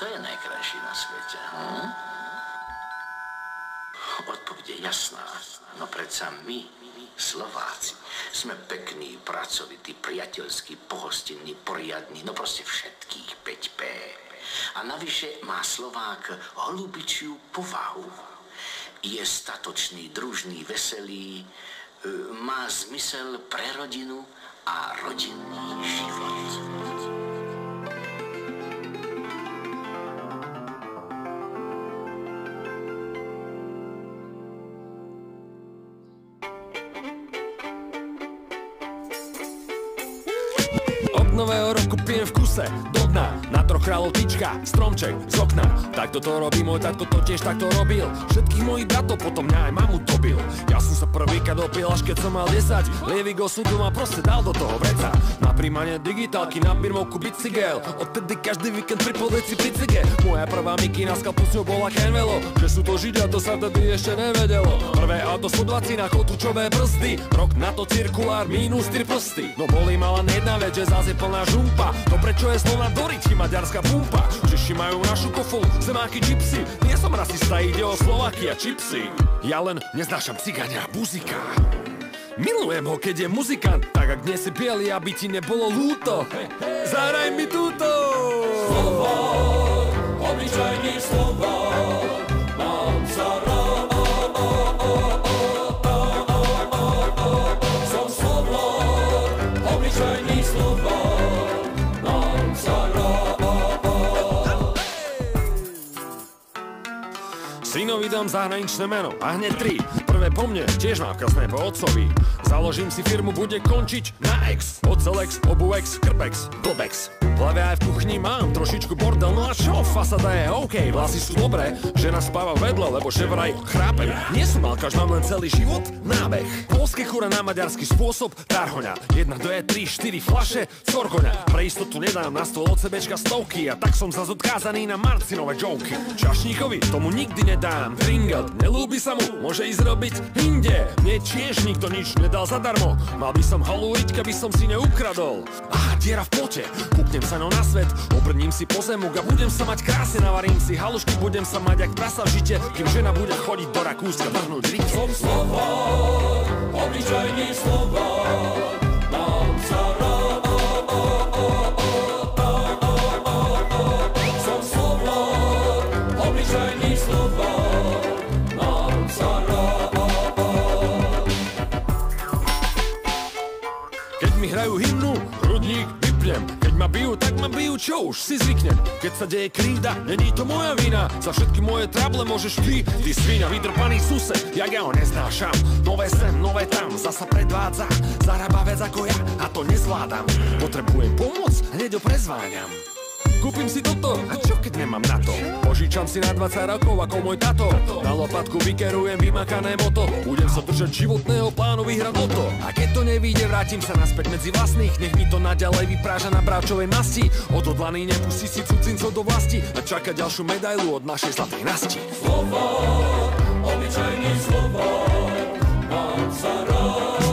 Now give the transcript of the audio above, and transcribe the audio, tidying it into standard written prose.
kto je najkrajší na svete? Odpoveď je jasná. No predsa my, Slováci, sme pekní, pracovití, priateľskí, pohostinní, poriadní, no proste všetkých 5P. A navyše má Slovák holubičiu povahu. Je statočný, družný, veselý, má zmysel pre rodinu a rodinný život. Nového roku pijem v kuse, do dna, na 3 kráľov tyčka, stromček z okna. Takto to robí, môj tatko to tiež takto robil. Všetkých mojich bratov potom mňa aj mamu dobil. Ja som sa prvýkrát dopil, až keď som mal 10. Lievik osudu ma proste dal do toho vreca. Na príjmanie digitálky, na birmovku bicykel. Odtedy každý víkend pri poldeci pri cige. Moja prvá mikina s kapusňou bola Kenvelo. Že sú to Židia, to sa vtedy ešte nevedelo. Prvé auto 120 na kotúčové brzdy. Rok na to cirkulár, minus 3 prsty. No boli ma len jedna vec, že zase plná žumpa. To prečo je slovná Doriči, maďarská pumpa. Češi majú našu kofolu, zemáky čipsy. Nie som rasista, ide o Slováky a čipsy. Ja len neznášam cigania a buzika. Milujem ho, keď je muzikant. Tak ak dnes si bielý, aby ti nebolo ľúto, zahraj mi túto. Slovák, obyčajný Slovák, mám sa rád. Som Slovák, obyčajný Slovák, mám sa rád. Synovi dám zahraničné meno a hneď 3. Prvé po mne, tiež mám vkazné po otcovi. Založím si firmu, bude končiť na X. Ocelex, obuex, krpex, blbex. V hlave aj v kuchni mám trošičku bordel. No a čo, fasada je OK, vlasy sú dobré. Žena spáva vedle, lebo že vraj chrápem. Nie som alkaž, mám len celý život nábeh. Polské chura na maďarský spôsob tarhoňa. 1, 2, 3, 4 fľaše corgoňa. Pre istotu nedám na stôl od sebečka stovky. A tak som zas odkázaný na Marcinové joky. Čašníkovi tomu nikdy nedám tringel. Nelúbi sa mu, môže ísť robiť inde. Mne tiež nikto nič nedal zadarmo. Mal by som halúriť, keby som si neukradol. Aha, diera v plote, kúpnem sa na svet. Obrním si pozemok a budem sa mať krásne. Navarím si halušky, budem sa mať jak prasa v žite. Kým žena bude chodiť do Rakúska vrhnúť rite. Som Slovák, obyčajný Slovák, mám sa rád. Som Slovák, obyčajný Slovák, mám sa rád. Keď mi hrajú hymnu, hrudník vypnem. Keď ma bijú, tak ma bijú, čo už si zvyknem. Keď sa deje krivda, není to moja vina. Za všetky moje trable môžeš ty sviňa. Vydrpaný sused, jak ja ho neznášam. Nové sem, nové tam, zasa predvádza. Zarába vec ako ja a to nezvládam. Potrebujem pomoc, hneď ho prezváňam. Kúpim si toto, a čo keď nemám na to? Požičam si na 20 rokov ako môj tato. Na lopatku vykerujem vymakané moto. Budem sa držať životného plánu, vyhrať loto. A keď to nevíde, vrátim sa naspäť medzi vlastných. Nech mi to naďalej vypráža na bravčovej masti. Odhodlaný nepustí si cudzincov do vlasti a čaká ďalšiu medailu od našej zlatej nasti. Slovák, obyčajný Slovák, mám sa rád.